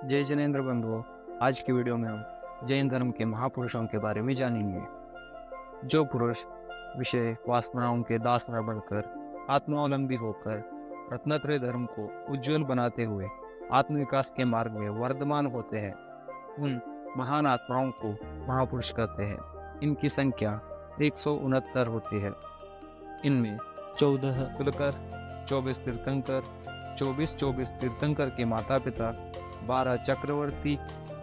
जय जिनेंद्र बंधुओं। आज की वीडियो में हम जैन धर्म के महापुरुषों के बारे में जानेंगे। जो पुरुष विषय वासनाओं के दास न बनकर आत्मावलंबी होकर रत्नत्रय धर्म को उज्जवल बनाते हुए आत्मविकास के मार्ग में वर्धमान होते हैं, उन महान आत्माओं को महापुरुष कहते हैं। इनकी संख्या 169 होती है। इनमें 14 कुलकर, 24 तीर्थंकर, 24 तीर्थंकर के माता पिता, 12 चक्रवर्ती,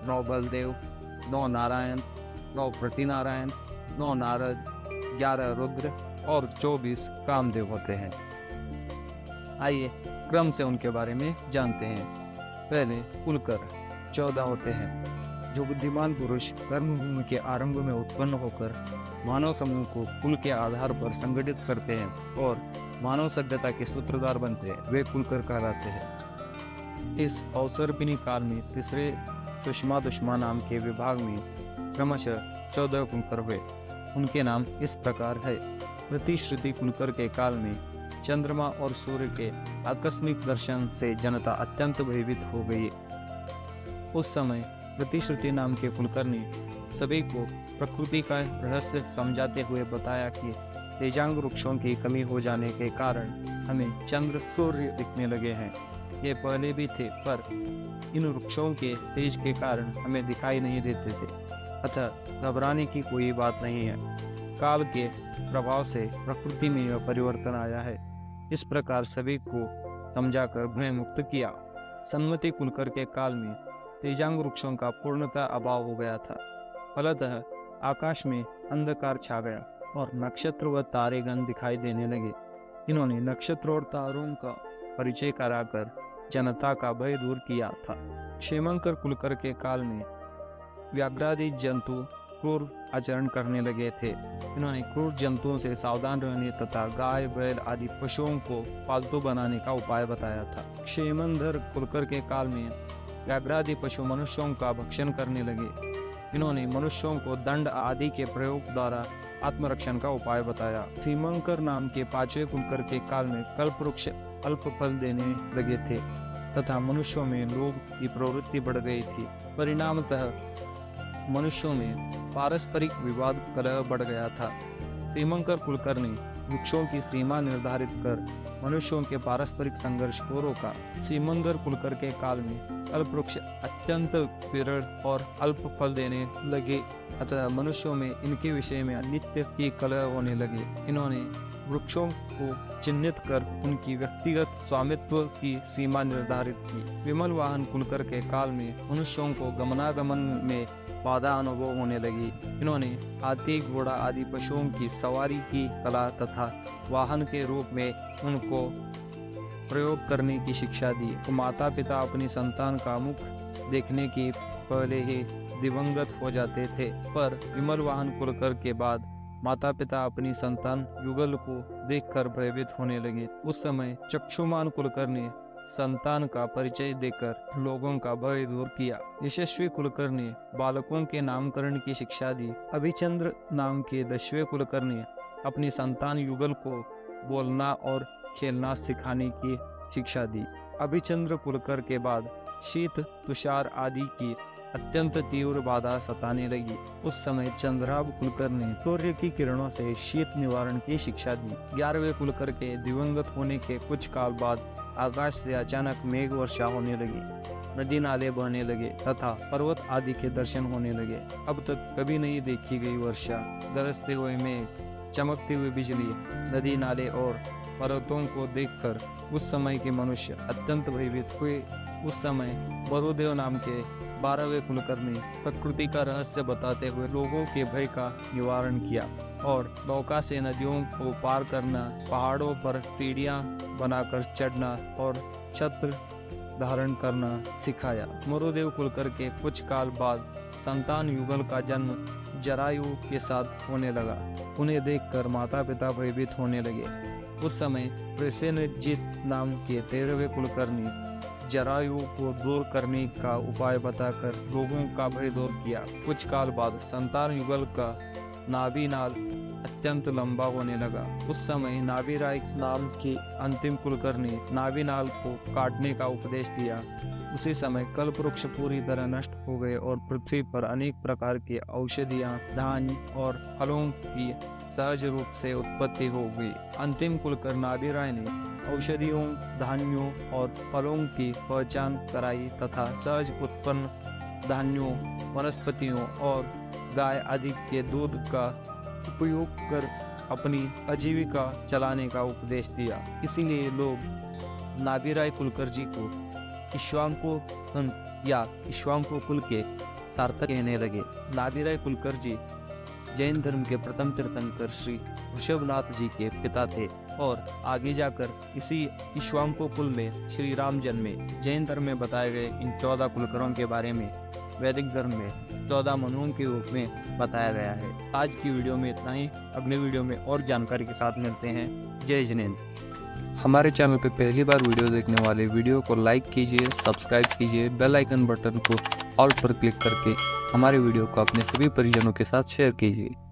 9 बलदेव, 9 नारायण, 9 प्रतिनारायण, 9 नारद, 11 रुद्र और 24 कामदेव होते हैं। आइए क्रम से उनके बारे में जानते हैं। पहले कुलकर 14 होते हैं, जो बुद्धिमान पुरुष कर्मभूमि के आरंभ में उत्पन्न होकर मानव समूह को कुल के आधार पर संगठित करते हैं और मानव सभ्यता के सूत्रधार बनते हैं, वे कुलकर कहलाते हैं। इस अवसर्पिणी काल में तीसरे सुषमा दुष्मा नाम के विभाग में क्रमशः 14 कुलकर हुए। उनके नाम इस प्रकार है। प्रतिश्रुति कुलकर के काल में चंद्रमा और सूर्य के आकस्मिक दर्शन से जनता अत्यंत भयभीत हो गई। उस समय प्रतिश्रुति नाम के कुलकर ने सभी को प्रकृति का रहस्य समझाते हुए बताया कि तेजांग वृक्षों की कमी हो जाने के कारण हमें चंद्र सूर्य दिखने लगे हैं। ये पहले भी थे, पर इन वृक्षों के तेज के कारण हमें दिखाई नहीं देते थे। अतः घबराने की कोई बात नहीं है। काल के प्रभाव से प्रकृति में यह परिवर्तन आया है। इस प्रकार सभी को समझाकर भय मुक्त किया। सन्मति कुलकर के काल में तेजांग वृक्षों का पूर्णतः अभाव हो गया था। फलतः आकाश में अंधकार छा गया और नक्षत्र व तारेगण दिखाई देने लगे। इन्होंने नक्षत्र और तारों का परिचय कराकर जनता का भय दूर किया था। क्षेमंकर कुलकर के काल में व्याघ्रादि जंतु क्रूर आचरण करने लगे थे। इन्होंने क्रूर जंतुओं से सावधान रहने तथा गाय बैल आदि पशुओं को पालतू बनाने का उपाय बताया था। क्षेमंधर कुलकर के काल में व्याघ्रादि पशु मनुष्यों का भक्षण करने लगे। इन्होंने मनुष्यों को दंड आदि के प्रयोग द्वारा आत्मरक्षण का उपाय बताया। सीमंकर नाम के 5वें कुलकर के काल में कल्प वृक्ष अल्प फल देने लगे थे तथा मनुष्यों में लोभ की प्रवृत्ति बढ़ गई थी। परिणामतः मनुष्यों में पारस्परिक विवाद कलह बढ़ गया था। सीमंकर कुलकर ने वृक्षों की सीमा निर्धारित कर मनुष्यों के पारस्परिक संघर्ष को रोका। सीमंकर कुलकर के काल में कल्प वृक्ष अत्यंत विरल और अल्प फल देने लगे, अतः मनुष्यों में इनके विषय में नित्य की कलह होने लगे। इन्होंने वृक्षों को चिन्हित कर उनकी व्यक्तिगत स्वामित्व की सीमा निर्धारित की। विमल वाहन कुलकर के काल में मनुष्यों को गमनागमन में बाधा अनुभव होने लगी। इन्होंने हाथी घोड़ा आदि पशुओं की सवारी की कला तथा वाहन के रूप में उनको प्रयोग करने की शिक्षा दी। तो माता पिता अपनी संतान का मुख देखने के पहले ही दिवंगत हो जाते थे, पर विमल वाहन कुलकर के बाद माता पिता अपनी संतान युगल को देखकर भयभीत होने लगे। उस समय चक्षुमान कुलकर ने संतान का परिचय देकर लोगों का भय दूर किया। यशस्वी कुलकर ने बालकों के नामकरण की शिक्षा दी। अभिचंद्र नाम के 10वें कुलकर ने अपनी संतान युगल को बोलना और खेलना सिखाने की शिक्षा दी। अभिचंद्र कुलकर के बाद शीत तुषार आदि की अत्यंत तीव्र बाधा सताने लगी। उस समय चंद्राभ कुलकर ने सूर्य की किरणों से शीत निवारण की शिक्षा दी। 11वें कुलकर के दिवंगत होने के कुछ काल बाद आकाश से अचानक मेघ वर्षा होने लगी, नदी नाले बहने लगे तथा पर्वत आदि के दर्शन होने लगे। अब तक कभी नहीं देखी गई वर्षा, गरजते हुए मेघ, चमकती हुई बिजली, नदी नाले और पर्वतों को देखकर उस समय के मनुष्य अत्यंत भयभीत हुए। उस समय बरुदेव नाम के 12वें कुलकर ने प्रकृति का रहस्य बताते हुए लोगों के भय का निवारण किया और नौका से नदियों को पार करना, पहाड़ों पर सीढ़ियां बनाकर चढ़ना और छत्र धारण करना सिखाया। मरुदेव कुलकर के कुछ काल बाद संतान युगल का जन्म जरायु के साथ होने लगा। उन्हें देखकर माता पिता भयभीत होने लगे। उस समय प्रसेनजित नाम के 13वें कुलकर ने जरायु को दूर करने का उपाय बताकर लोगों का भय दूर किया। कुछ काल बाद संतान युगल का नाभि नाल अत्यंत लंबा होने लगा। उस समय नाभि राय नाम के अंतिम कुलकर ने नाभि नाल को काटने का उपदेश दिया। उसी समय कल्प वृक्ष पूरी तरह नष्ट हो गए और पृथ्वी पर अनेक प्रकार की औषधियां, धान्य और फलों की सहज रूप से उत्पत्ति हो गई। अंतिम कुलकर नाभिराय ने औषधियों, धान्यों और फलों की पहचान कराई तथा सहज उत्पन्न धान्यों, वनस्पतियों और गाय आदि के दूध का उपयोग कर अपनी आजीविका चलाने का उपदेश दिया। इसीलिए लोग नाभिराय कुलकर जी को इक्ष्वाकु संत या इक्ष्वाकु कुल के सार्थक कहने लगे। नाभिराय कुलकर जी जैन धर्म के प्रथम तीर्थंकर श्री ऋषभनाथ जी के पिता थे और आगे जाकर इसी इक्ष्वाकु कुल में श्री राम जन्मे। जैन धर्म में बताए गए इन 14 कुलकरों के बारे में वैदिक धर्म में 14 मनुओं के रूप में बताया गया है। आज की वीडियो में इतना ही। अगले वीडियो में और जानकारी के साथ मिलते हैं। जय जिनेंद्र। हमारे चैनल पर पहली बार वीडियो देखने वाले वीडियो को लाइक कीजिए, सब्सक्राइब कीजिए, बेल आइकन बटन को ऑल पर क्लिक करके हमारे वीडियो को अपने सभी परिजनों के साथ शेयर कीजिए।